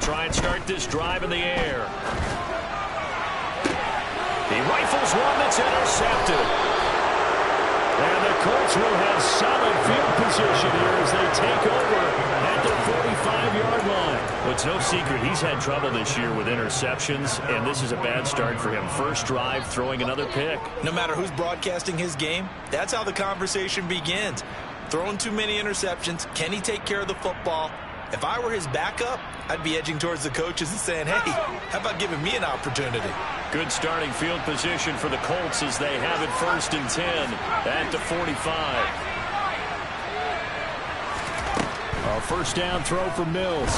try and start this drive in the air. He rifles one that's intercepted. And the Colts will have solid field position here as they take over at their 45-yard line. Well, it's no secret he's had trouble this year with interceptions, and this is a bad start for him. First drive, throwing another pick. No matter who's broadcasting his game, that's how the conversation begins. Throwing too many interceptions. Can he take care of the football? If I were his backup, I'd be edging towards the coaches and saying, hey, how about giving me an opportunity? Good starting field position for the Colts as they have it 1st and 10 at the 45. A first down throw for Mills.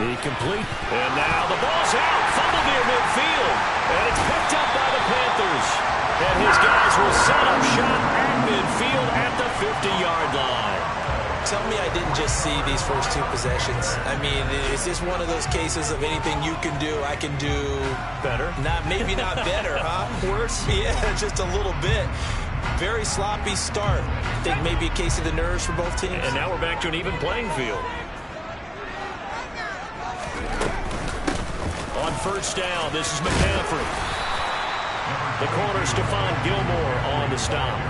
Incomplete. And now the ball's out. Fumble near midfield. And it's picked up by the Panthers. And his guys will set up shop at midfield at the 50-yard line. Tell me I didn't just see these first two possessions. I mean, is this one of those cases of anything you can do, I can do better? Maybe not better, huh? Worse? Yeah, just a little bit. Very sloppy start. I think maybe a case of the nerves for both teams. And now we're back to an even playing field. On first down, this is McCaffrey. The corner, Stephon Gilmore on the stop.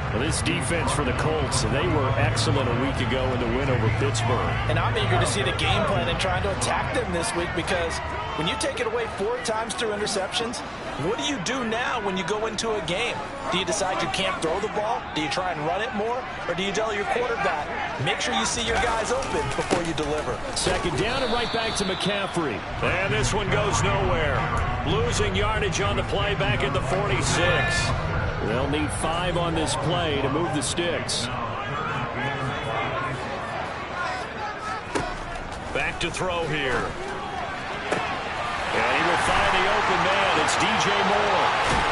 Well, this defense for the Colts, they were excellent a week ago in the win over Pittsburgh. And I'm eager to see the game plan and trying to attack them this week, because when you take it away 4 times through interceptions, what do you do now when you go into a game? Do you decide you can't throw the ball? Do you try and run it more? Or do you tell your quarterback, make sure you see your guys open before you deliver? Second down and right back to McCaffrey. And this one goes nowhere. Losing yardage on the play back at the 46. They'll need 5 on this play to move the sticks. Back to throw here. And he will find the open man. It's DJ Moore.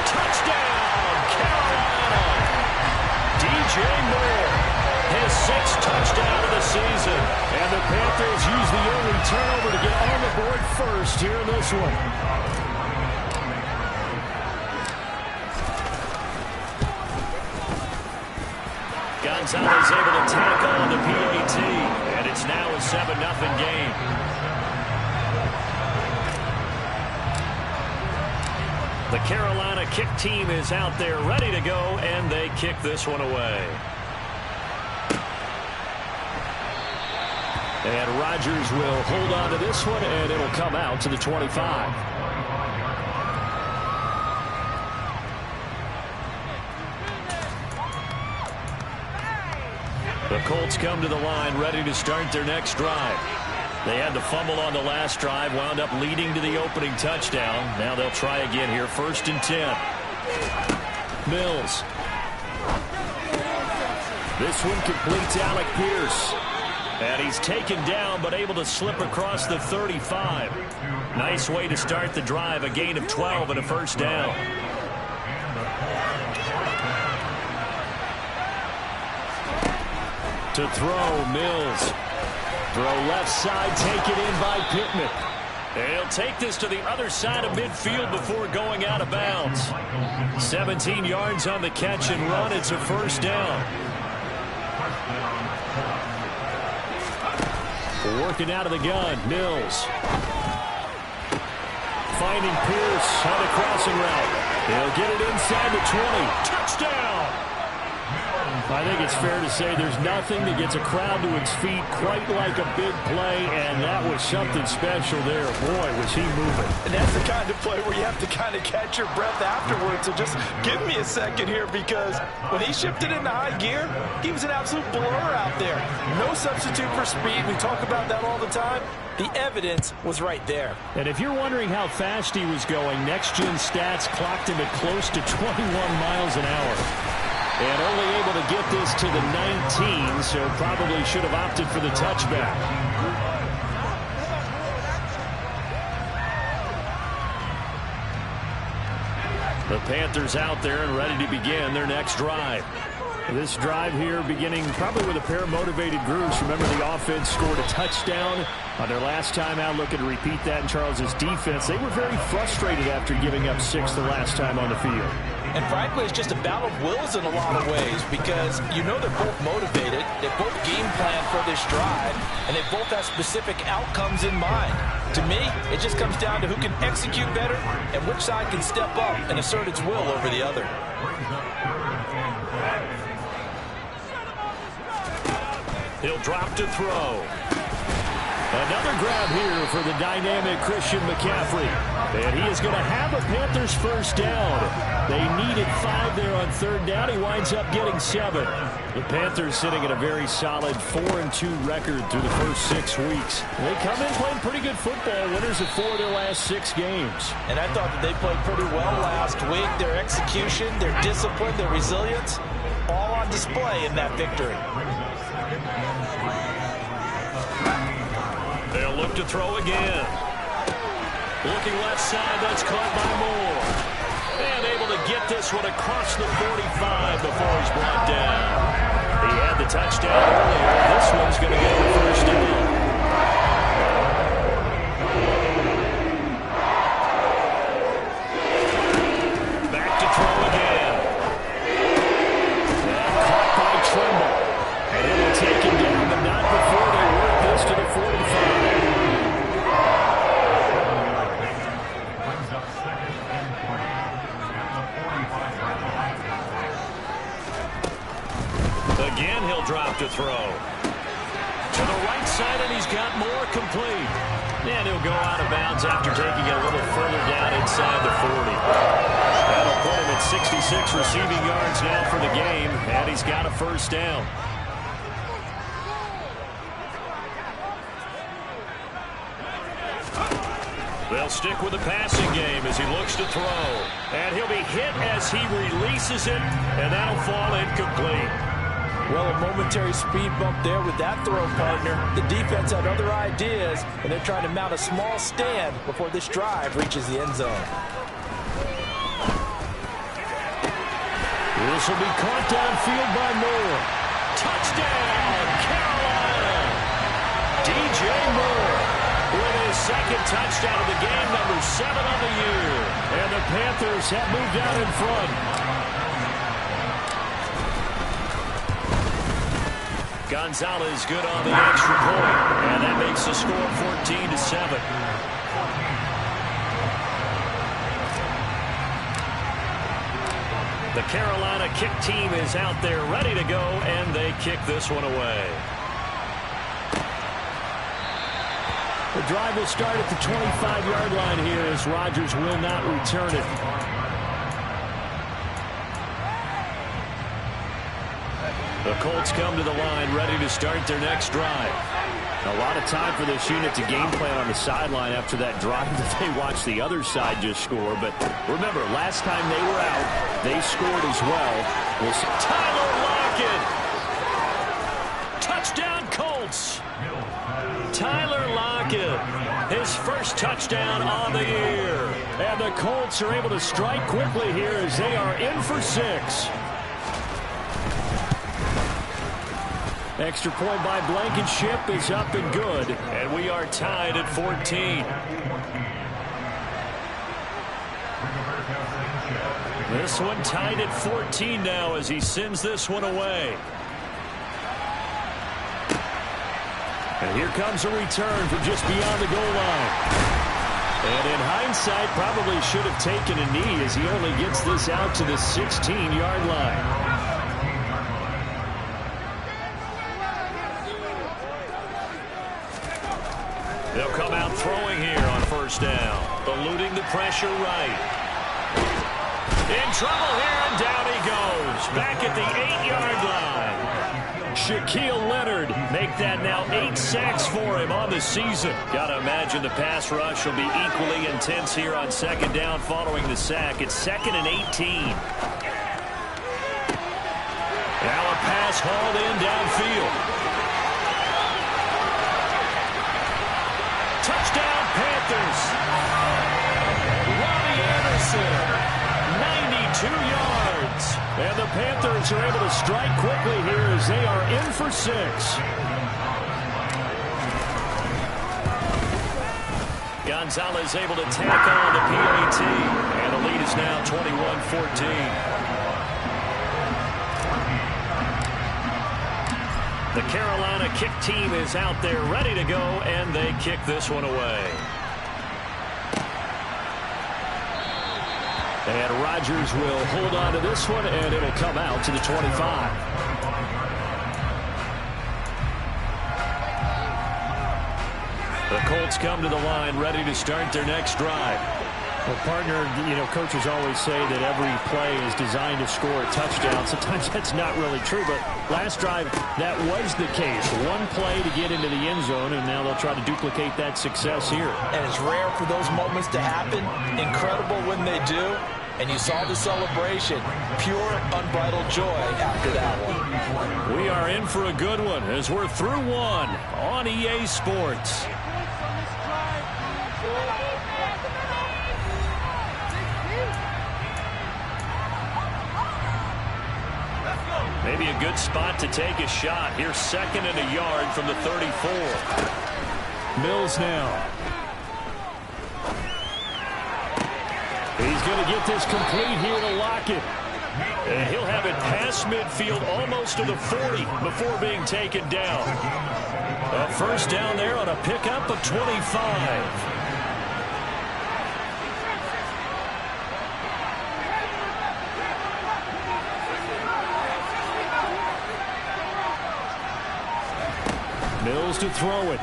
Touchdown, Carolina. DJ Moore, his 6th touchdown of the season. And the Panthers use the early turnover to get on the board first here in this one. Gonzalez able to tackle on the PAT, and it's now a 7-0 game. The Carolina kick team is out there ready to go, and they kick this one away. And Rodgers will hold on to this one, and it'll come out to the 25. The Colts come to the line ready to start their next drive. They had the fumble on the last drive, wound up leading to the opening touchdown. Now they'll try again here, 1st and 10. Mills. This one completes Alec Pierce. And he's taken down but able to slip across the 35. Nice way to start the drive, a gain of 12 and a first down. To throw, Mills. Throw left side, taken in by Pittman. And he'll take this to the other side of midfield before going out of bounds. 17 yards on the catch and run. It's a first down. Working out of the gun, Mills. Finding Pierce on a crossing route. He'll get it inside the 20. Touchdown! I think it's fair to say there's nothing that gets a crowd to its feet quite like a big play, and that was something special there. Boy, was he moving. And that's the kind of play where you have to kind of catch your breath afterwards. So just give me a second here, because when he shifted into high gear, he was an absolute blur out there. No substitute for speed. We talk about that all the time. The evidence was right there. And if you're wondering how fast he was going, next-gen stats clocked him at close to 21 miles an hour. And only able to get this to the 19, so probably should have opted for the touchback. The Panthers out there and ready to begin their next drive. This drive here beginning probably with a pair of motivated groups. Remember, the offense scored a touchdown on their last time out. Looking to repeat that in Charles's defense. They were very frustrated after giving up 6 the last time on the field. And frankly, it's just a battle of wills in a lot of ways because you know they're both motivated, they both game plan for this drive, and they both have specific outcomes in mind. To me, it just comes down to who can execute better and which side can step up and assert its will over the other. He'll drop to throw. Another grab here for the dynamic Christian McCaffrey. And he is going to have a Panthers first down. They needed 5 there on third down. He winds up getting 7. The Panthers sitting at a very solid 4-2 record through the first 6 weeks. They come in playing pretty good football, winners of 4 of their last 6 games. And I thought that they played pretty well last week. Their execution, their discipline, their resilience, all on display in that victory. They'll look to throw again. Looking left side, that's caught by Moore. And able to get this one across the 45 before he's brought down. He had the touchdown earlier. This one's going to get the first down. Back to throw again. And caught by Trimble. And it'll take him down, but not before they work this to the 45. Again, he'll drop to throw. To the right side, and he's got more complete. And he'll go out of bounds after taking it a little further down inside the 40. That'll put him at 66 receiving yards now for the game, and he's got a first down. They'll stick with the passing game as he looks to throw. And he'll be hit as he releases it, and that'll fall incomplete. Well, a momentary speed bump there with that throw, partner. The defense had other ideas, and they're trying to mount a small stand before this drive reaches the end zone. This will be caught downfield by Moore. Touchdown, Carolina! DJ Moore with his second touchdown of the game, number 7 on the year. And the Panthers have moved out in front. Gonzalez good on the extra point, and that makes the score 14-7. The Carolina kick team is out there ready to go, and they kick this one away. The drive will start at the 25-yard line here as Rodgers will not return it. The Colts come to the line ready to start their next drive. A lot of time for this unit to game plan on the sideline after that drive that they watched the other side just score. But remember, last time they were out, they scored as well. We'll see. Tyler Lockett! Touchdown Colts! Tyler Lockett, his first touchdown on the year. And the Colts are able to strike quickly here as they are in for 6. Extra point by Blankenship is up and good. And we are tied at 14. This one tied at 14 now as he sends this one away. And here comes a return from just beyond the goal line. And in hindsight, probably should have taken a knee as he only gets this out to the 16-yard line. They'll come out throwing here on first down. Eluding the pressure right. In trouble here, and down he goes. Back at the 8-yard line. Shaquille Leonard make that now 8 sacks for him on the season. Gotta imagine the pass rush will be equally intense here on second down following the sack. It's 2nd and 18. Now a pass hauled in downfield. Touchdown, Panthers. Robbie Anderson, 92 yards. And the Panthers are able to strike quickly here as they are in for 6. Gonzalez able to tack on the PAT. And the lead is now 21-14. The Carolina kick team is out there ready to go, and they kick this one away. And Rodgers will hold on to this one, and it'll come out to the 25. The Colts come to the line ready to start their next drive. Well, partner, coaches always say that every play is designed to score a touchdown. Sometimes that's not really true, but last drive, that was the case. One play to get into the end zone, and now they'll try to duplicate that success here. And it's rare for those moments to happen. Incredible when they do. And you saw the celebration. Pure, unbridled joy after that one. We are in for a good one as we're through one on EA Sports. Maybe a good spot to take a shot. Here's 2nd and a yard from the 34. Mills now. He's going to get this complete here to Lockett. And he'll have it past midfield almost to the 40 before being taken down. A first down there on a pickup of 25. Mills to throw it.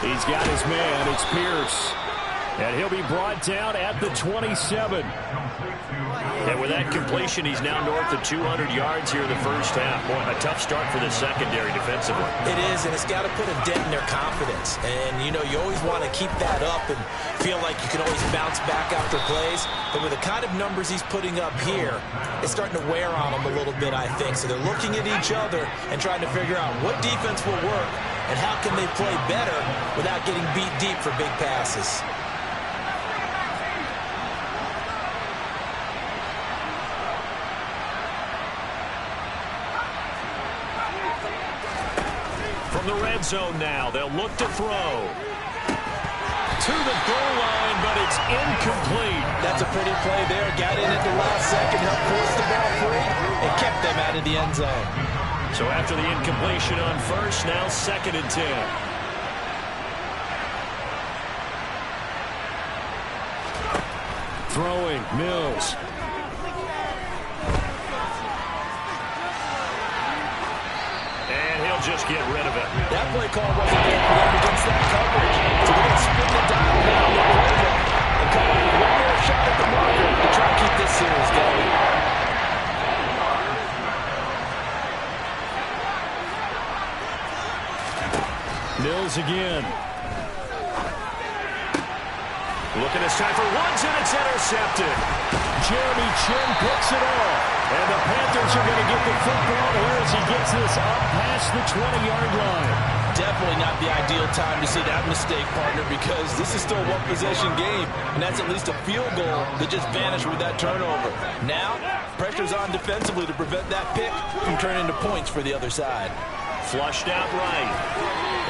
He's got his man. It's Pierce. And he'll be brought down at the 27. And with that completion, he's now north of 200 yards here in the first half. Boy, a tough start for the secondary defensively. It is, and it's got to put a dent in their confidence. And, you always want to keep that up and feel like you can always bounce back after plays. But with the kind of numbers he's putting up here, it's starting to wear on them a little bit, I think. So they're looking at each other and trying to figure out what defense will work and how can they play better without getting beat deep for big passes. From the red zone now, they'll look to throw. To the goal line, but it's incomplete. That's a pretty play there. Got in at the last second, helped force the ball free, and kept them out of the end zone. So after the incompletion on first, now 2nd and 10. Throwing, Mills. Just get rid of it. That play call wasn't there for them against that coverage. So they're going to spin the dial down the playbook and come up with one more shot at the marker to try to keep this series going. Mills again. Looking this time for Woods, and it's intercepted. Jeremy Chin picks it off. And the Panthers are going to get the football here as he gets this up past the 20-yard line. Definitely not the ideal time to see that mistake, partner, because this is still a one-possession game, and that's at least a field goal that just vanished with that turnover. Now, pressure's on defensively to prevent that pick from turning into points for the other side. Flushed out right.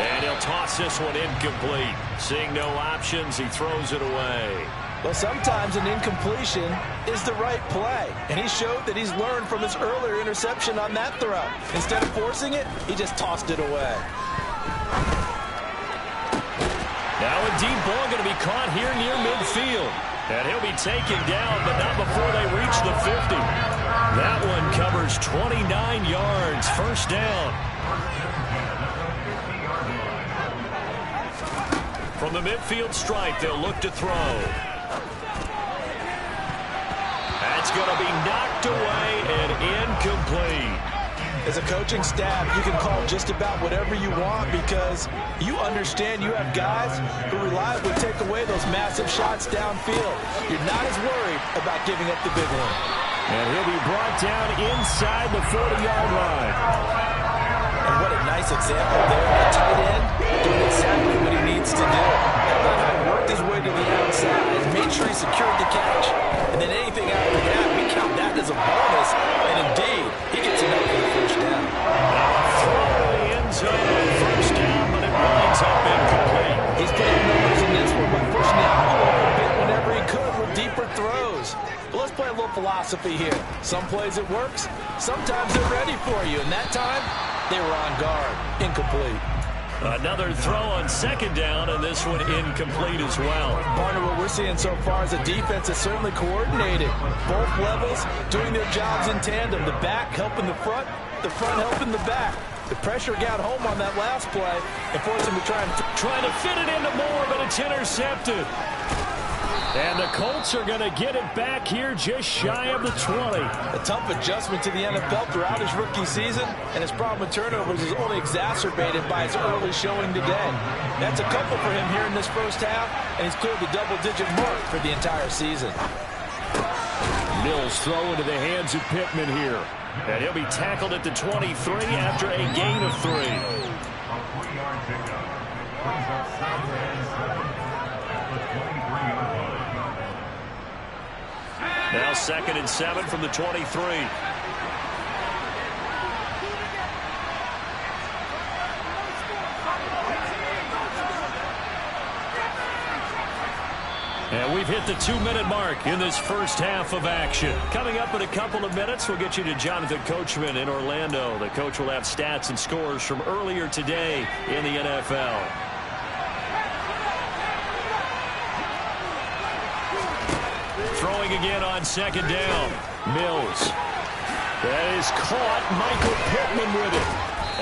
And he'll toss this one incomplete. Seeing no options, he throws it away. Well, sometimes an incompletion is the right play. And he showed that he's learned from his earlier interception on that throw. Instead of forcing it, he just tossed it away. Now a deep ball going to be caught here near midfield. And he'll be taken down, but not before they reach the 50. That one covers 29 yards. First down. From the midfield stripe, they'll look to throw. That's going to be knocked away and incomplete. As a coaching staff, you can call just about whatever you want because you understand you have guys who reliably take away those massive shots downfield. You're not as worried about giving up the big one. And he'll be brought down inside the 40-yard line. And what a nice example there. The tight end doing exactly what he needs to do. Worked his way to the outside, made sure he secured the catch, and then anything after that, we count that as a bonus. And indeed, he gets enough for the first down. Throw in the end zone on first down, but it winds up incomplete. He's philosophy here. Some plays it works, sometimes they're ready for you, and that time they were on guard. Incomplete. Another throw on second down, and this one incomplete as well. Partner, what we're seeing so far is a defense is certainly coordinated. Both levels doing their jobs in tandem. The back helping the front helping the back. The pressure got home on that last play and forced him to trying to fit it into Moore, but it's intercepted. And the Colts are going to get it back here just shy of the 20. A tough adjustment to the NFL throughout his rookie season, and his problem with turnovers is only exacerbated by his early showing today. That's a couple for him here in this first half, and he's cleared the double-digit mark for the entire season. Mills throw into the hands of Pittman here. And he'll be tackled at the 23 after a gain of 3. Now 2nd and 7 from the 23. And we've hit the 2-minute mark in this first half of action. Coming up in a couple of minutes, we'll get you to Jonathan Coachman in Orlando. The coach will have stats and scores from earlier today in the NFL. Throwing again on second down. Mills. That is caught. Michael Pittman with it.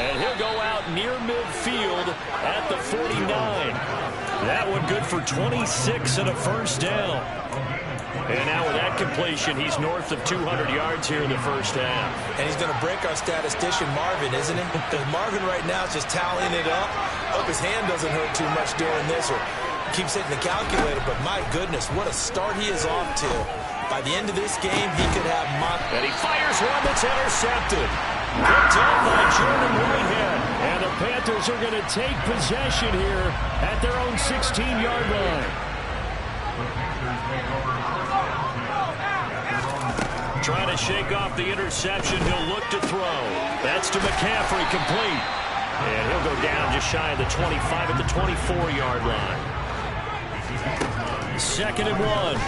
And he'll go out near midfield at the 49. That one good for 26 and a first down. And now with that completion, he's north of 200 yards here in the first half. And he's going to break our statistician Marvin, isn't he? Because Marvin right now is just tallying it up. Hope his hand doesn't hurt too much doing this or keeps hitting the calculator. But my goodness, what a start he is off to. By the end of this game, he could have And he fires one that's intercepted. Picked up by Jordan Whitehead. And the Panthers are going to take possession here at their own 16-yard line. Trying to shake off the interception. He'll look to throw. That's to McCaffrey, complete. And he'll go down just shy of the 25 at the 24-yard line. 2nd and 1.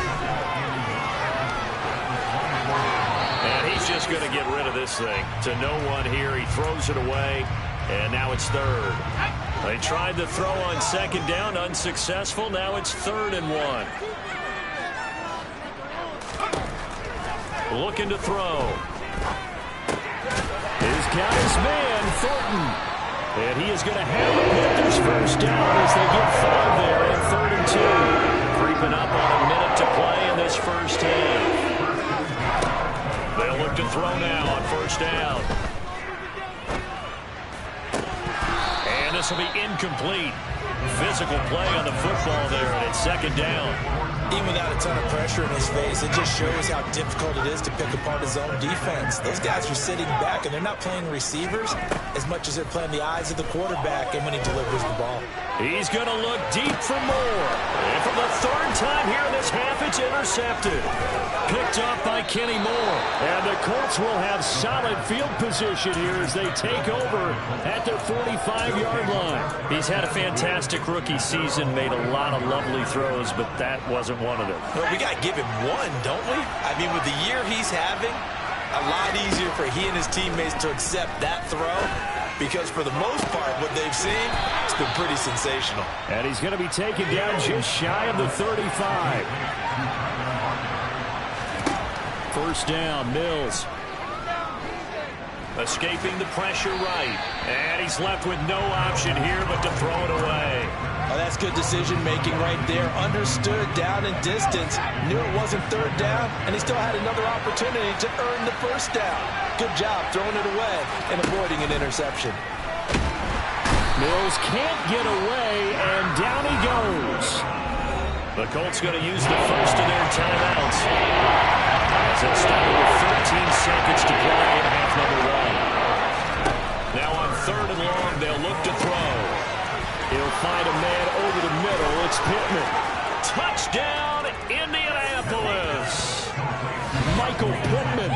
And he's just going to get rid of this thing to no one here. He throws it away, and now it's 3rd. They tried to throw on second down, unsuccessful. Now it's 3rd and 1. Looking to throw. He's got his man, Thornton. And he is going to have the Panthers first down as they get 5 there in 3rd and 2. Creeping up on a minute to play in this first half. They'll look to throw now on first down. And this will be incomplete. Physical play on the football there, and it's 2nd down. Even without a ton of pressure in his face, it just shows how difficult it is to pick apart his own defense. Those guys are sitting back, and they're not playing receivers as much as they're playing the eyes of the quarterback and when he delivers the ball. He's going to look deep for more. And for the 3rd time here in this half, it's intercepted. Picked up by Kenny Moore. And the Colts will have solid field position here as they take over at their 45-yard line. He's had a fantastic rookie season, made a lot of lovely throws, but that wasn't one of them. Well, we got to give him one, don't we? I mean, with the year he's having, a lot easier for he and his teammates to accept that throw. Because for the most part, what they've seen, it's been pretty sensational. And he's going to be taken down just shy of the 35. First down, Mills. Escaping the pressure right. And he's left with no option here but to throw it away. Oh, that's good decision-making right there. Understood down and distance. Knew it wasn't 3rd down, and he still had another opportunity to earn the first down. Good job throwing it away and avoiding an interception. Mills can't get away, and down he goes. The Colts going to use the first of their timeouts. As it started with 13 seconds to play in half number 1. Now on 3rd and long, they'll look to throw. He'll find a man over the middle. It's Pittman. Touchdown, Indianapolis. Michael Pittman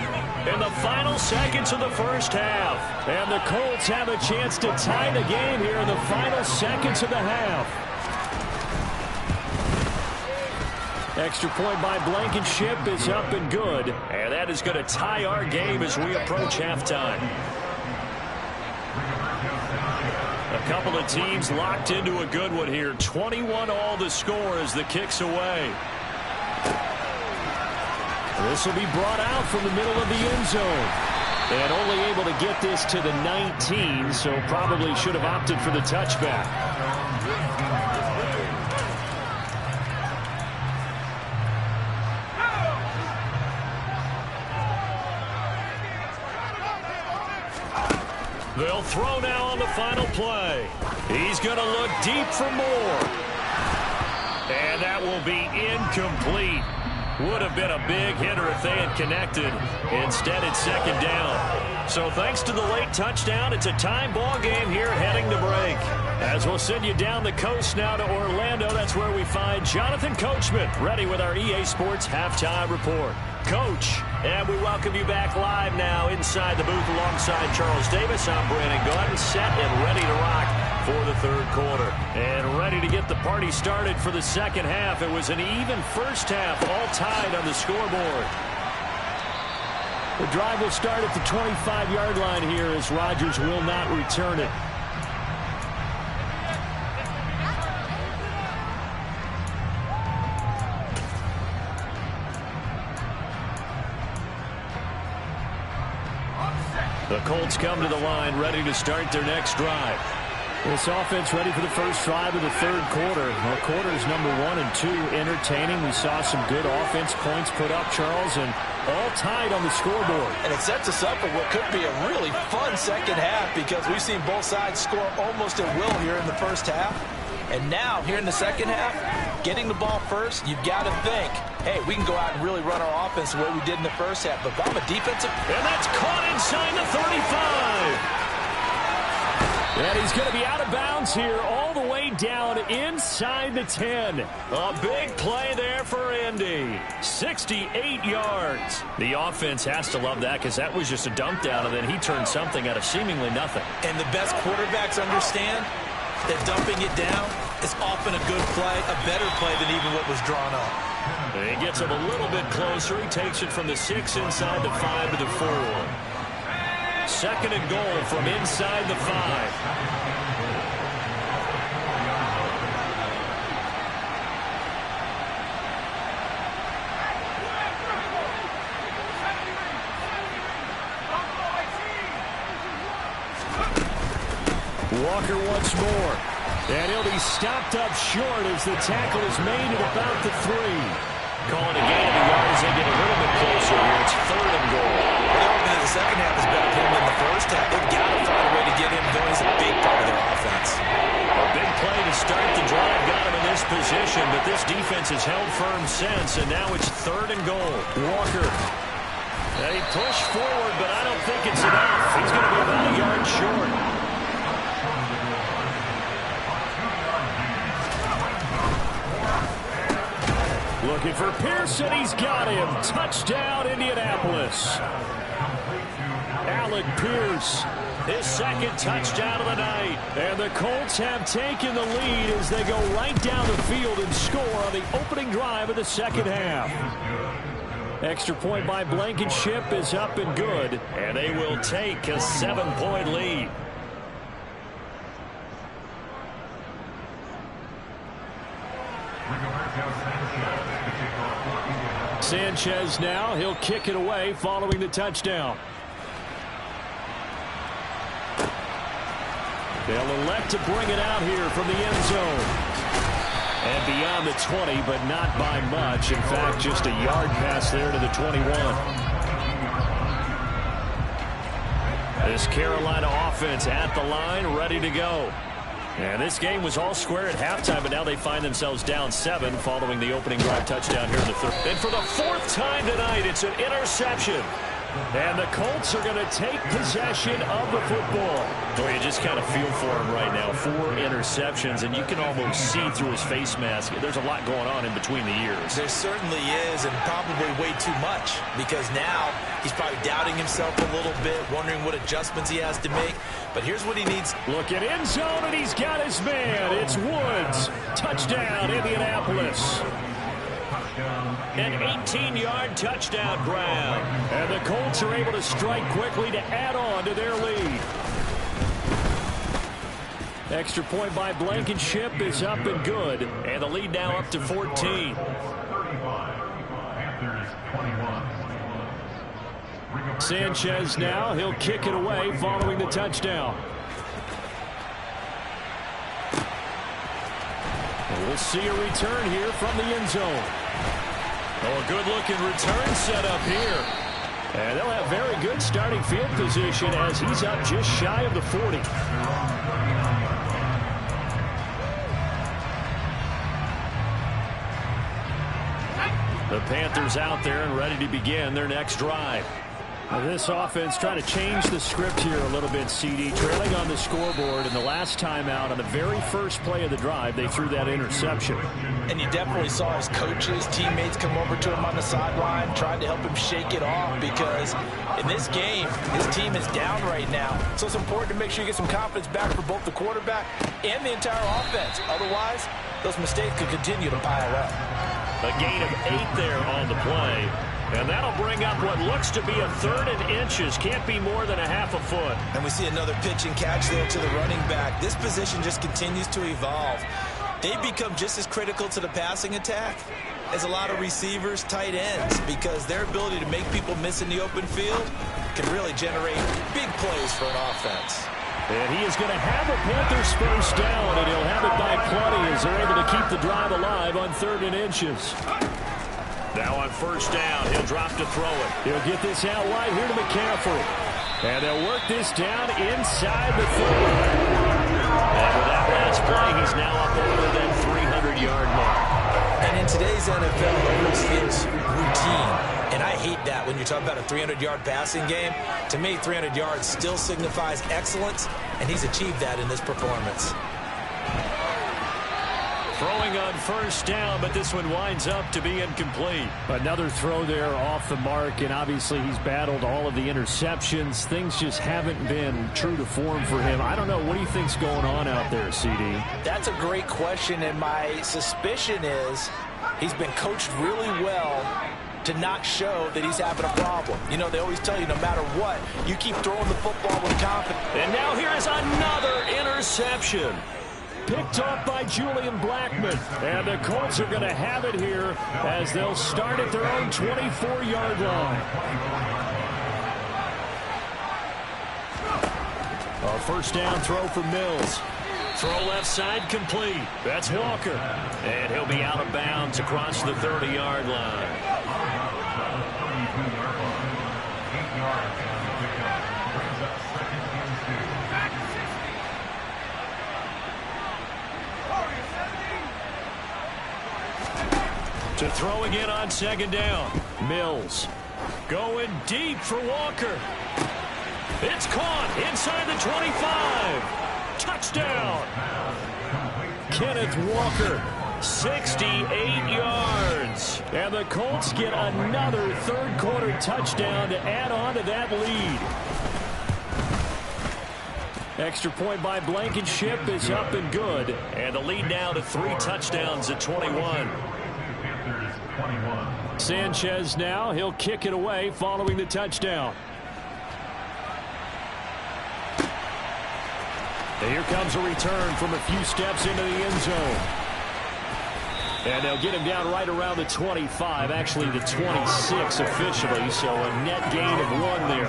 in the final seconds of the first half. And the Colts have a chance to tie the game here in the final seconds of the half. Extra point by Blankenship is up and good. And that is going to tie our game as we approach halftime. A couple of teams locked into a good one here. 21 all the score as the kick's away. This will be brought out from the middle of the end zone. And only able to get this to the 19, so probably should have opted for the touchback. They'll throw now on the final play. He's going to look deep for more. And that will be incomplete. Would have been a big hitter if they had connected. Instead, it's second down. So thanks to the late touchdown, it's a tie ball game here heading to break. As we'll send you down the coast now to Orlando, that's where we find Jonathan Coachman, ready with our EA Sports Halftime Report. Coach, and we welcome you back live now inside the booth alongside Charles Davis. I'm Brandon Gordon, set and ready to rock for the third quarter. And ready to get the party started for the second half. It was an even first half, all tied on the scoreboard. The drive will start at the 25-yard line here as Rodgers will not return it. The Colts come to the line ready to start their next drive. This offense ready for the first drive of the third quarter. Well, quarters number 1 and 2 entertaining. We saw some good offense points put up, Charles, and all tied on the scoreboard. And it sets us up for what could be a really fun second half because we've seen both sides score almost at will here in the first half. And now, here in the second half, getting the ball first, you've got to think, hey, we can go out and really run our offense the way we did in the first half. But if I'm a defensive... And that's caught inside the 35. And he's going to be out of bounds here all the way down inside the 10. A big play there for Indy. 68 yards. The offense has to love that because that was just a dump down, and then he turned something out of seemingly nothing. And the best quarterbacks understand that dumping it down is often a good play, a better play than even what was drawn up. And he gets him a little bit closer. He takes it from the 6 inside the 5 to the 4. Second and goal from inside the 5. Walker once more. And he'll be stopped up short as the tackle is made at about the 3. Calling a gain of yards. They get a little bit closer here. It's third and goal. The second half is better than in the first half. They've got to find a way to get him going. He's a big part of their offense. A big play to start the drive got him in this position, but this defense has held firm since, and now it's third and goal. Walker. They push forward, but I don't think it's enough. He's going to be about a yard short. Looking for Pearson. He's got him. Touchdown, Indianapolis. Alec Pierce, his second touchdown of the night. And the Colts have taken the lead as they go right down the field and score on the opening drive of the second half. Extra point by Blankenship is up and good. And they will take a 7-point lead. Sanchez now. He'll kick it away following the touchdown. They'll elect to bring it out here from the end zone. And beyond the 20, but not by much. In fact, just a yard pass there to the 21. This Carolina offense at the line, ready to go. And this game was all square at halftime, but now they find themselves down 7 following the opening drive touchdown here in the third. And for the 4th time tonight, it's an interception. And the Colts are going to take possession of the football. Boy, you just kind of feel for him right now. 4 interceptions, and you can almost see through his face mask. There's a lot going on in between the ears. There certainly is, and probably way too much, because now he's probably doubting himself a little bit, wondering what adjustments he has to make. But here's what he needs. Look at end zone, and he's got his man. It's Woods. Touchdown, Indianapolis. An 18-yard touchdown grab. And the Colts are able to strike quickly to add on to their lead. Extra point by Blankenship is up and good. And the lead now up to 14. Sanchez now. He'll kick it away following the touchdown. And we'll see a return here from the end zone. Oh, a good-looking return set up here. And they'll have very good starting field position as he's up just shy of the 40. The Panthers out there and ready to begin their next drive. Now this offense trying to change the script here a little bit, CD. Trailing on the scoreboard, and the last time out on the very first play of the drive, they threw that interception. And you definitely saw his coaches, teammates come over to him on the sideline, trying to help him shake it off, because in this game, his team is down right now. So it's important to make sure you get some confidence back for both the quarterback and the entire offense. Otherwise, those mistakes could continue to pile up. A gain of 8 there on the play. And that'll bring up what looks to be a 3rd and inches. Can't be more than a half a foot. And we see another pitch and catch there to the running back. This position just continues to evolve. They've become just as critical to the passing attack as a lot of receivers, tight ends, because their ability to make people miss in the open field can really generate big plays for an offense. And he is going to have a Panthers first down, and he'll have it by plenty as they're able to keep the drive alive on 3rd and inches. Now on first down, he'll drop to throw it. He'll get this out wide here to McCaffrey. And they'll work this down inside the 30. And with that last play, he's now up over that 300-yard mark. And in today's NFL, almost feels routine. And I hate that when you're talking about a 300-yard passing game. To me, 300 yards still signifies excellence, and he's achieved that in this performance. Throwing on first down, but this one winds up to be incomplete. Another throw there off the mark, and obviously he's battled all of the interceptions. Things just haven't been true to form for him. I don't know. What do you think's going on out there, CD? That's a great question, and my suspicion is he's been coached really well to not show that he's having a problem. You know, they always tell you no matter what, you keep throwing the football with confidence. And now here is another interception. Picked off by Julian Blackmon. And the Colts are going to have it here as they'll start at their own 24-yard line. A first down throw for Mills. Throw left side complete. That's Walker. And he'll be out of bounds across the 30-yard line. To throw again on second down. Mills going deep for Walker. It's caught inside the 25. Touchdown. Kenneth Walker, 68 yards. And the Colts get another third-quarter touchdown to add on to that lead. Extra point by Blankenship is up and good. And the lead now to 3 touchdowns at 21. Sanchez now. He'll kick it away following the touchdown. And here comes a return from a few steps into the end zone. And they'll get him down right around the 25, actually the 26 officially, so a net gain of 1 there.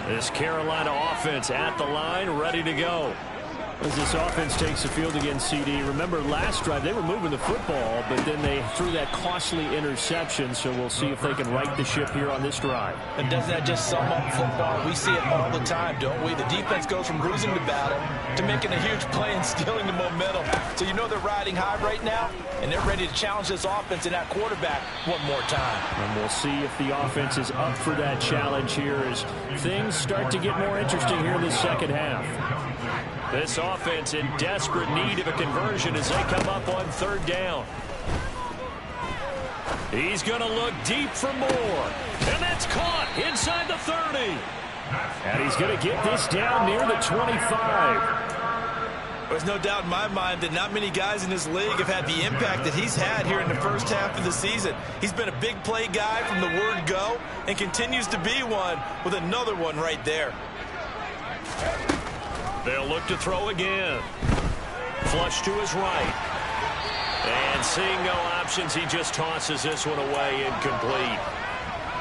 This Carolina offense at the line, ready to go. As this offense takes the field against CD, remember last drive they were moving the football, but then they threw that costly interception, so we'll see if they can right the ship here on this drive. And doesn't that just sum up football? We see it all the time, don't we? The defense goes from losing the battle to making a huge play and stealing the momentum. So you know they're riding high right now, and they're ready to challenge this offense and that quarterback one more time. And we'll see if the offense is up for that challenge here as things start to get more interesting here in the second half. This offense in desperate need of a conversion as they come up on third down. He's going to look deep for more. And that's caught inside the 30. And he's going to get this down near the 25. There's no doubt in my mind that not many guys in this league have had the impact that he's had here in the first half of the season. He's been a big play guy from the word go and continues to be one with another one right there. They'll look to throw again. Flush to his right. And seeing no options, he just tosses this one away, incomplete.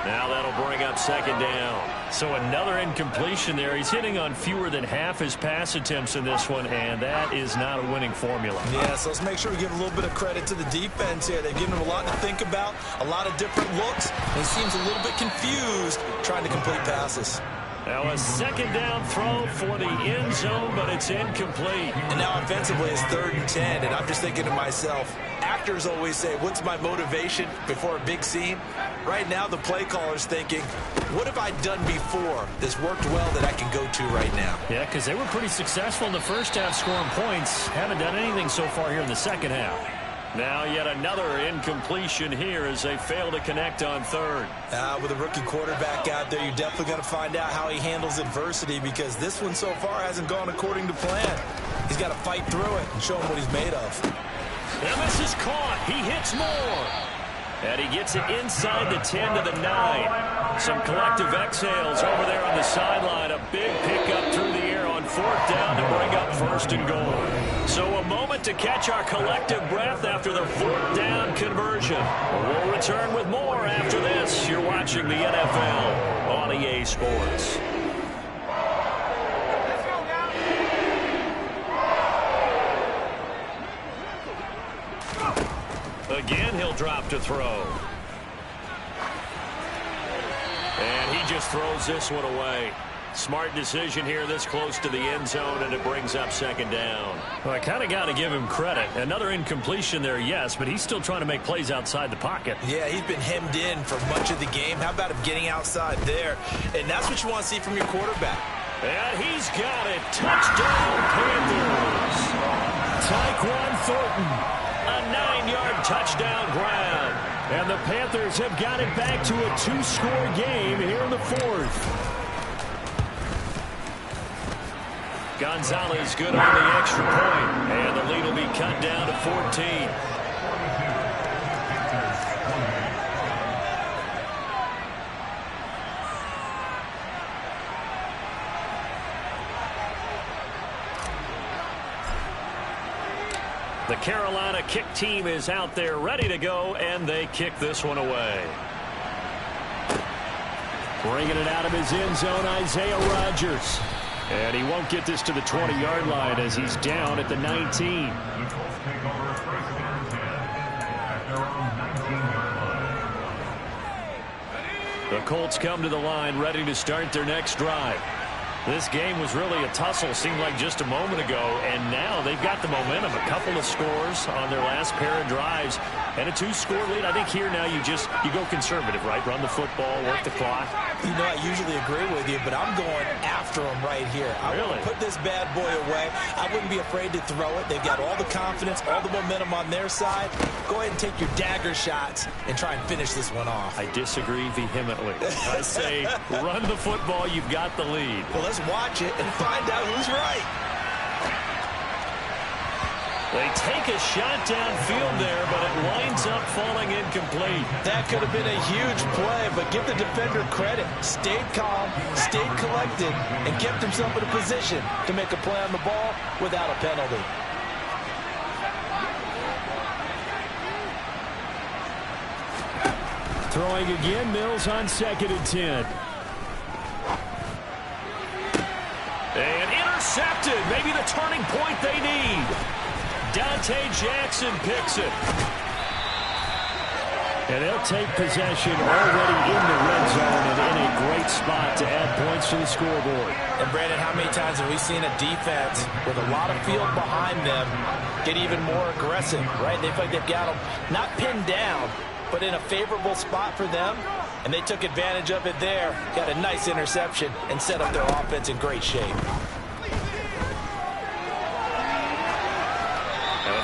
Now that'll bring up second down. So another incompletion there. He's hitting on fewer than half his pass attempts in this one, and that is not a winning formula. Yeah, so let's make sure we give a little bit of credit to the defense here. They've given him a lot to think about, a lot of different looks, and he seems a little bit confused trying to complete passes. Now a second down throw for the end zone, but it's incomplete. And now offensively it's 3rd and 10, and I'm just thinking to myself, actors always say, what's my motivation before a big scene? Right now the play caller's thinking, what have I done before this worked well that I can go to right now? Yeah, because they were pretty successful in the first half scoring points. Haven't done anything so far here in the second half. Now yet another incompletion here as they fail to connect on 3rd. With a rookie quarterback out there, you're definitely going to find out how he handles adversity, because this one so far hasn't gone according to plan. He's got to fight through it and show him what he's made of. And this is caught. He hits more. And he gets it inside the 10 to the 9. Some collective exhales over there on the sideline. A big pickup through the air on 4th down to bring up 1st and goal. So a moment to catch our collective breath after the 4th down conversion. We'll return with more after this. You're watching the NFL on EA Sports. Again, he'll drop to throw. And he just throws this one away. Smart decision here this close to the end zone, and it brings up 2nd down. Well, I kind of got to give him credit. Another incompletion there, yes, but he's still trying to make plays outside the pocket. Yeah, he's been hemmed in for much of the game. How about him getting outside there? And that's what you want to see from your quarterback. And he's got it. Touchdown, Panthers. Tyquan Thornton. A 9-yard touchdown grab. And the Panthers have got it back to a 2-score game here in the 4th. Gonzalez good on the extra point, and the lead will be cut down to 14. The Carolina kick team is out there ready to go, and they kick this one away. Bringing it out of his end zone, Isaiah Rodgers. And he won't get this to the 20-yard line as he's down at the 19. The Colts come to the line ready to start their next drive. This game was really a tussle, seemed like just a moment ago, and now they've got the momentum. A couple of scores on their last pair of drives and a 2-score lead. I think here now you go conservative, right? Run the football, work the clock. You know, I usually agree with you, but I'm going after him right here. I want to put this bad boy away. I wouldn't be afraid to throw it. They've got all the confidence, all the momentum on their side. Go ahead and take your dagger shots and try and finish this one off. I disagree vehemently. I say run the football. You've got the lead. Well, let's watch it and find out who's right. They take a shot downfield there, but it winds up falling incomplete. That could have been a huge play, but give the defender credit. Stayed calm, stayed collected, and kept himself in a position to make a play on the ball without a penalty. Throwing again, Mills on 2nd and 10. And intercepted. Maybe the turning point they need. Dante Jackson picks it. And they'll take possession already in the red zone and in a great spot to add points to the scoreboard. And, Brandon, how many times have we seen a defense with a lot of field behind them get even more aggressive, right? They feel like they've got them not pinned down, but in a favorable spot for them, and they took advantage of it there. Got a nice interception and set up their offense in great shape.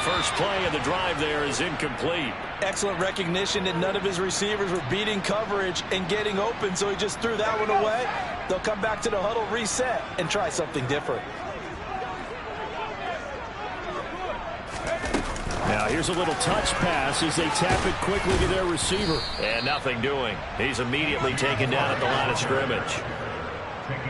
First play of the drive there is incomplete. Excellent recognition that none of his receivers were beating coverage and getting open, so he just threw that one away. They'll come back to the huddle, reset, and try something different. Now here's a little touch pass as they tap it quickly to their receiver. And nothing doing. He's immediately taken down at the line of scrimmage.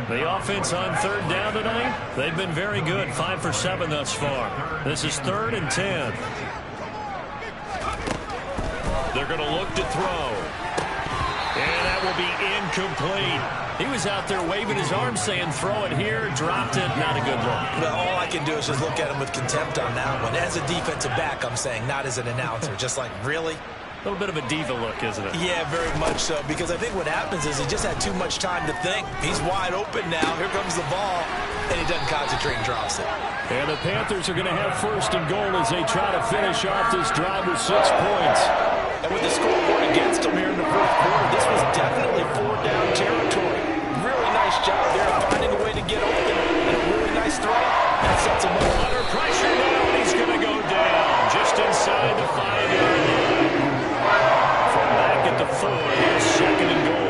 The offense on third down tonight, they've been very good. 5 for 7 thus far. This is 3rd and 10. They're going to look to throw. And that will be incomplete. He was out there waving his arms saying throw it here, dropped it, not a good look. Well, all I can do is just look at him with contempt on that one. As a defensive back, I'm saying, not as an announcer. Just like, really? A little bit of a diva look, isn't it? Yeah, very much so, because I think what happens is he just had too much time to think. He's wide open now. Here comes the ball, and he doesn't concentrate and drops it. And the Panthers are going to have 1st and goal as they try to finish off this drive with 6 points. And with the scoreboard against them here in the 4th quarter, this was definitely 4-down territory. Really nice job there of finding a way to get open. And a really nice throw. That sets him up. Under pressure now, and he's going to go down just inside the 5-yard line. From back at the 4, here's 2nd and goal.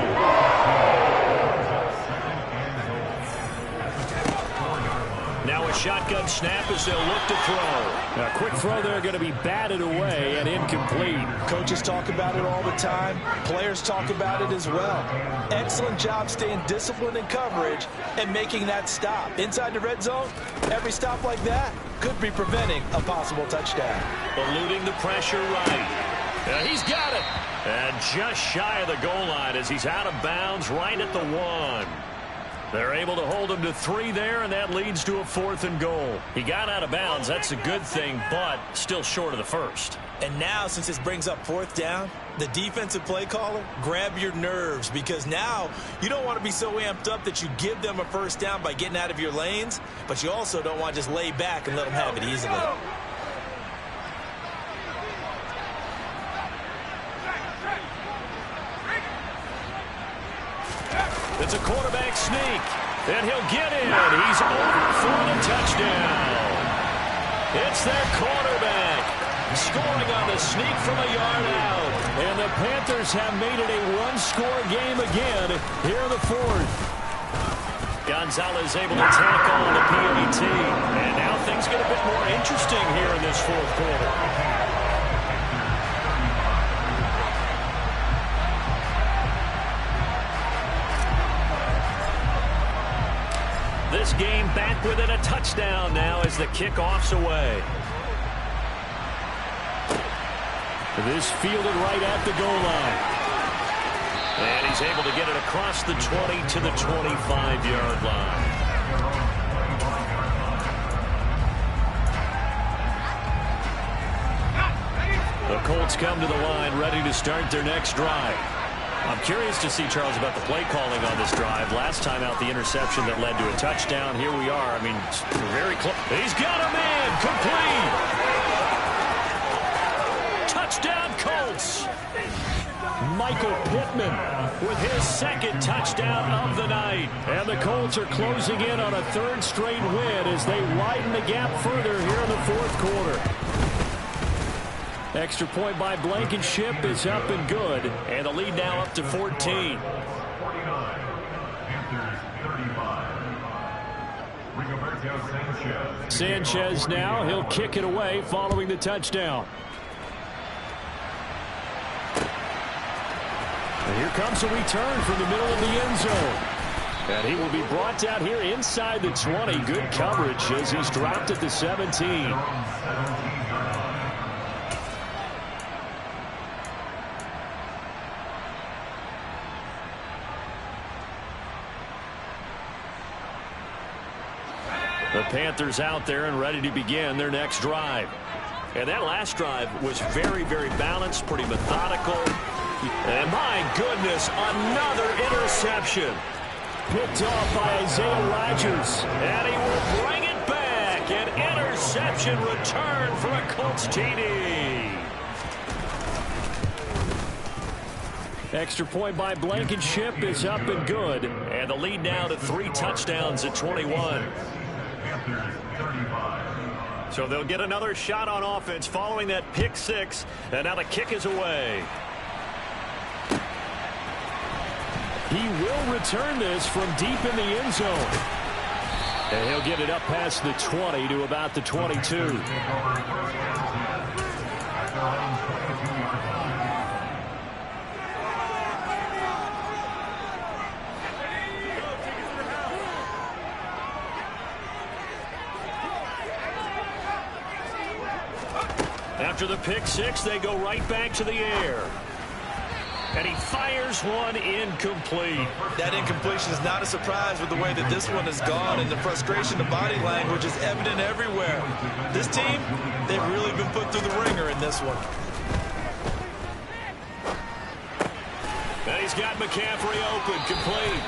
Now a shotgun snap as they'll look to throw. A quick throw there going to be batted away and incomplete. Coaches talk about it all the time. Players talk about it as well. Excellent job staying disciplined in coverage and making that stop. Inside the red zone, every stop like that could be preventing a possible touchdown. Eluding the pressure right. He's got it. And just shy of the goal line as he's out of bounds right at the 1. They're able to hold him to 3 there, and that leads to a 4th and goal. He got out of bounds. That's a good thing, but still short of the 1st. And now, since this brings up 4th down, the defensive play caller, grab your nerves, because now you don't want to be so amped up that you give them a 1st down by getting out of your lanes, but you also don't want to just lay back and let them have it easily. It's a quarterback sneak, and he'll get in. He's over for the touchdown. It's their quarterback scoring on the sneak from a yard out. And the Panthers have made it a one-score game again here in the 4th. Gonzalez able to tack on the PAT. And now things get a bit more interesting here in this 4th quarter. This game back within a touchdown now as the kickoff's away. This fielded right at the goal line. And he's able to get it across the 20 to the 25-yard line. The Colts come to the line ready to start their next drive. I'm curious to see, Charles, about the play calling on this drive. Last time out, the interception that led to a touchdown. Here we are. I mean, very close. He's got a man. Complete. Touchdown, Colts. Michael Pittman with his 2nd touchdown of the night. And the Colts are closing in on a 3rd straight win as they widen the gap further here in the 4th quarter. Extra point by Blankenship is up and good. And the lead now up to 14. Sanchez now. He'll kick it away following the touchdown. And here comes a return from the middle of the end zone. And he will be brought down here inside the 20. Good coverage as he's dropped at the 17. The Panthers out there and ready to begin their next drive. And that last drive was very, very balanced, pretty methodical. And my goodness, another interception. Picked off by Isaiah Rodgers. And he will bring it back. An interception return for a Colts TD. Extra point by Blankenship is up and good. And the lead now to 3 touchdowns at 21. So they'll get another shot on offense following that pick 6. And now the kick is away. He will return this from deep in the end zone. And he'll get it up past the 20 to about the 22. After the pick six, they go right back to the air. And he fires one incomplete. That incompletion is not a surprise with the way that this one has gone, and the frustration, the body language is evident everywhere. This team, they've really been put through the ringer in this one. And he's got McCaffrey open, complete.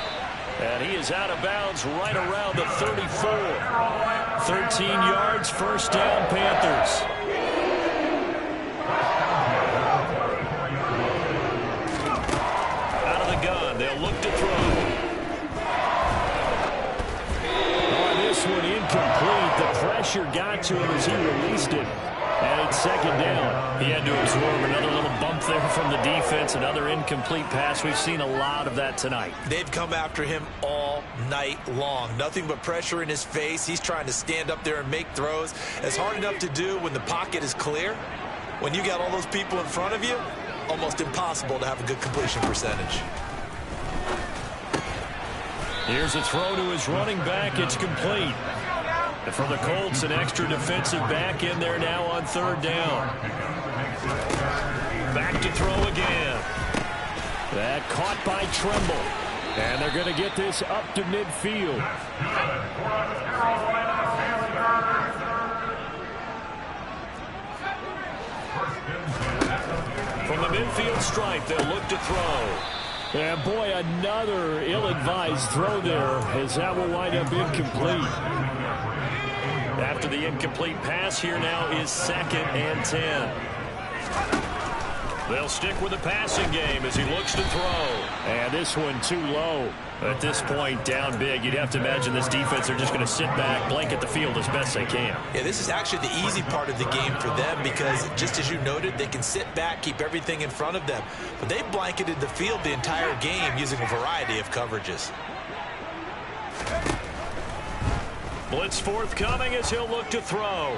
And he is out of bounds right around the 34. 13 yards, first down, Panthers. Out of the gun, they'll look to throw. On this one, incomplete. The pressure got to him as he released it. And it's second down. He had to absorb another little bump there from the defense, another incomplete pass. We've seen a lot of that tonight. They've come after him all night long. Nothing but pressure in his face. He's trying to stand up there and make throws. It's hard enough to do when the pocket is clear. When you got all those people in front of you, almost impossible to have a good completion percentage. Here's a throw to his running back. It's complete. And for the Colts, an extra defensive back in there now on third down. Back to throw again. That caught by Tremble. And they're going to get this up to midfield. From the midfield stripe, they'll look to throw. And boy, another ill-advised throw there, as that will wind up incomplete. After the incomplete pass, here now is 2nd and 10. They'll stick with the passing game as he looks to throw. And this one too low. At this point, down big. You'd have to imagine this defense are just going to sit back, blanket the field as best they can. Yeah, this is actually the easy part of the game for them because, just as you noted, they can sit back, keep everything in front of them. But they blanketed the field the entire game using a variety of coverages. Blitz forthcoming as he'll look to throw.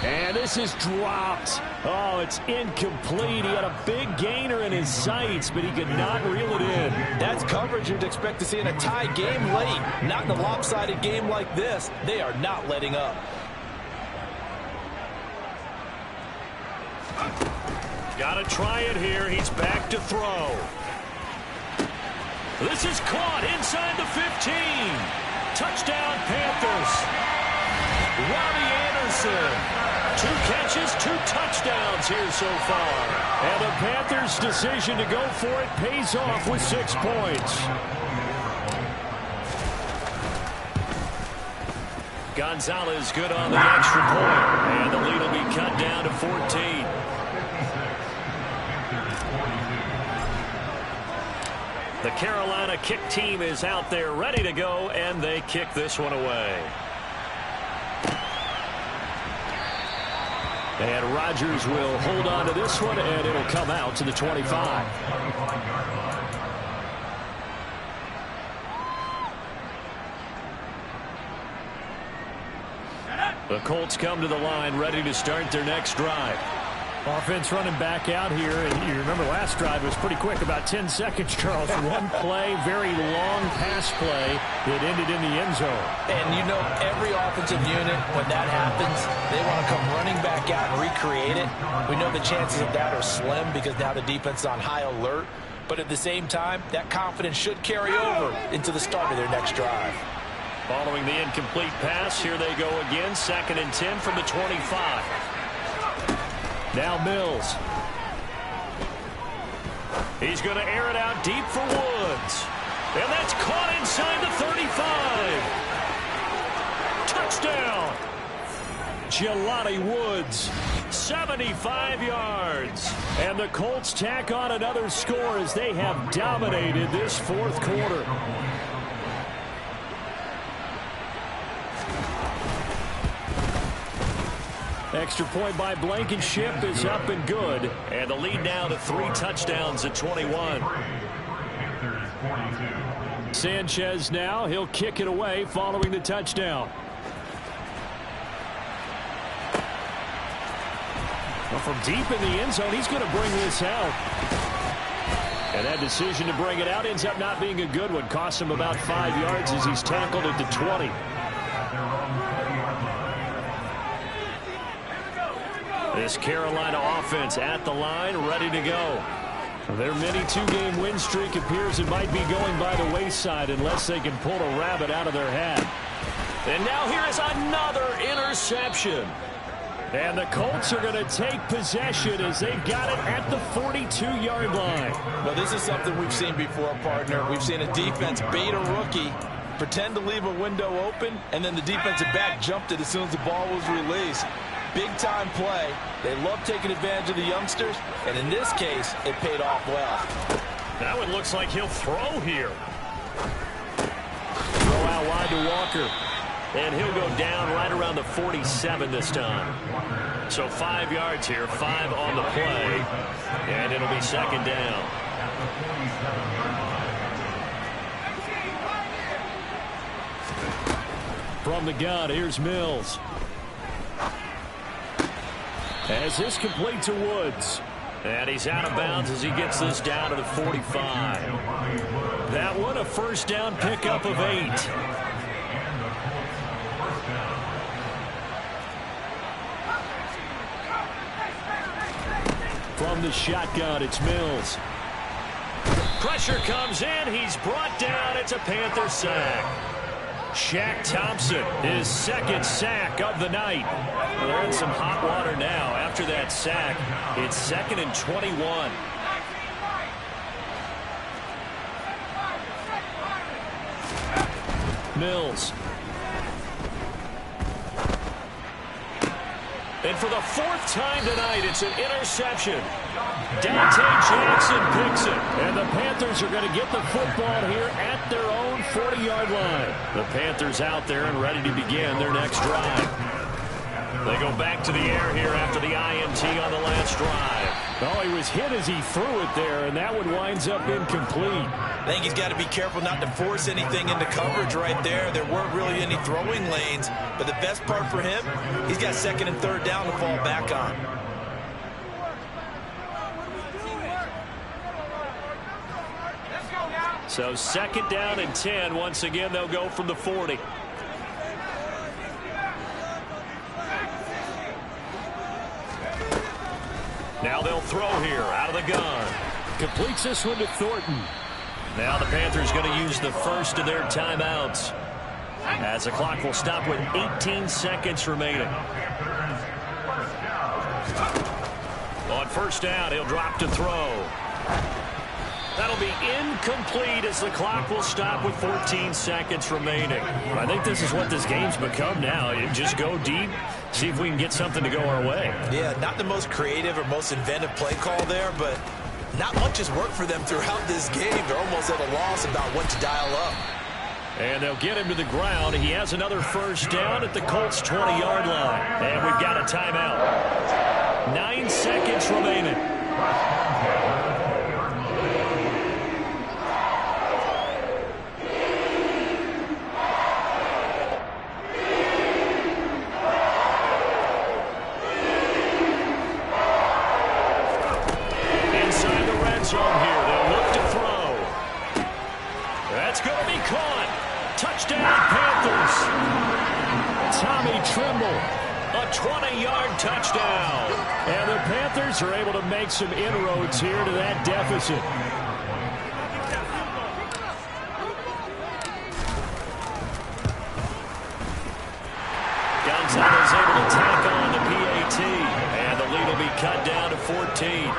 And this is dropped. Oh, it's incomplete. He had a big gainer in his sights, but he could not reel it in. That's coverage you'd expect to see in a tie game late. Not in a lopsided game like this. They are not letting up. Got to try it here. He's back to throw. This is caught inside the 15. Touchdown, Panthers. Robbie Anderson. 2 catches, 2 touchdowns here so far. And the Panthers' decision to go for it pays off with 6 points. Gonzalez good on the extra point. And the lead will be cut down to 14. The Carolina kick team is out there ready to go, and they kick this one away. And Rodgers will hold on to this one, and it'll come out to the 25. The Colts come to the line, ready to start their next drive. Offense running back out here, and you remember last drive was pretty quick, about 10 seconds, Charles. One play, very long pass play that ended in the end zone. And you know, every offensive unit, when that happens, they want to come running back out and recreate it. We know the chances of that are slim because now the defense is on high alert. But at the same time, that confidence should carry over into the start of their next drive. Following the incomplete pass, here they go again, 2nd and 10 from the 25. Now Mills. He's going to air it out deep for Woods. And that's caught inside the 35. Touchdown. Jelani Woods. 75 yards. And the Colts tack on another score as they have dominated this 4th quarter. Extra point by Blankenship is up and good. And the lead now to 3 touchdowns at 21. Sanchez now. He'll kick it away following the touchdown. Well, from deep in the end zone, he's going to bring this out. And that decision to bring it out ends up not being a good one. Costs him about 5 yards as he's tackled at the 20. This Carolina offense at the line, ready to go. Their mini two-game win streak appears it might be going by the wayside unless they can pull a rabbit out of their hat. And now here is another interception. And the Colts are going to take possession as they've got it at the 42-yard line. Well, this is something we've seen before, partner. We've seen a defense bait a rookie, pretend to leave a window open, and then the defensive back jumped it as soon as the ball was released. Big-time play. They love taking advantage of the youngsters, and in this case, it paid off well. Now it looks like he'll throw here. Throw out wide to Walker. And he'll go down right around the 47 this time. So 5 yards here, 5 on the play, and it'll be second down. From the gun, here's Mills. As this complete to Woods. And he's out of bounds as he gets this down to the 45. That one a first down pickup of 8. From the shotgun, it's Mills. Pressure comes in. He's brought down. It's a Panther sack. Shaq Thompson, his second sack of the night. Well, they're in some hot water now. After that sack, it's 2nd and 21. Mills. And for the 4th time tonight, it's an interception. Dante Jackson picks it. And the Panthers are going to get the football here at their own 40-yard line. The Panthers out there and ready to begin their next drive. They go back to the air here after the INT on the last drive. Oh, he was hit as he threw it there, and that one winds up incomplete. I think he's got to be careful not to force anything into coverage right there. There weren't really any throwing lanes, but the best part for him, he's got 2nd and 3rd down to fall back on. So 2nd down and 10. Once again, they'll go from the 40. Now they'll throw here out of the gun. Completes this one to Thornton. Now the Panthers going to use the first of their timeouts, as the clock will stop with 18 seconds remaining. On first down, he'll drop to throw. That'll be incomplete as the clock will stop with 14 seconds remaining. I think this is what this game's become now. You just go deep, see if we can get something to go our way. Yeah, not the most creative or most inventive play call there, but not much has worked for them throughout this game. They're almost at a loss about what to dial up. And they'll get him to the ground. He has another first down at the Colts' 20-yard line. And we've got a timeout. 9 seconds remaining. Touchdown. And the Panthers are able to make some inroads here to that deficit. Gonzalez able to tack on the PAT. And the lead will be cut down to 14.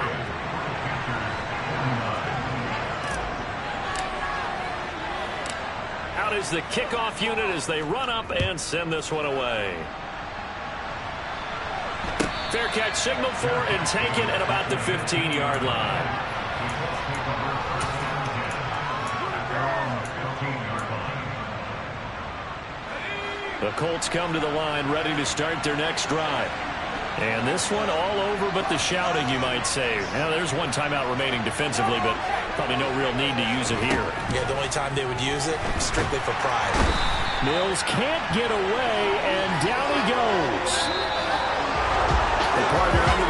Out is the kickoff unit as they run up and send this one away. Fair catch signaled for and taken at about the 15-yard line. The Colts come to the line ready to start their next drive. And this one all over but the shouting, you might say. Now, there's one timeout remaining defensively, but probably no real need to use it here. Yeah, the only time they would use it, strictly for pride. Mills can't get away, and down he goes. The partner under the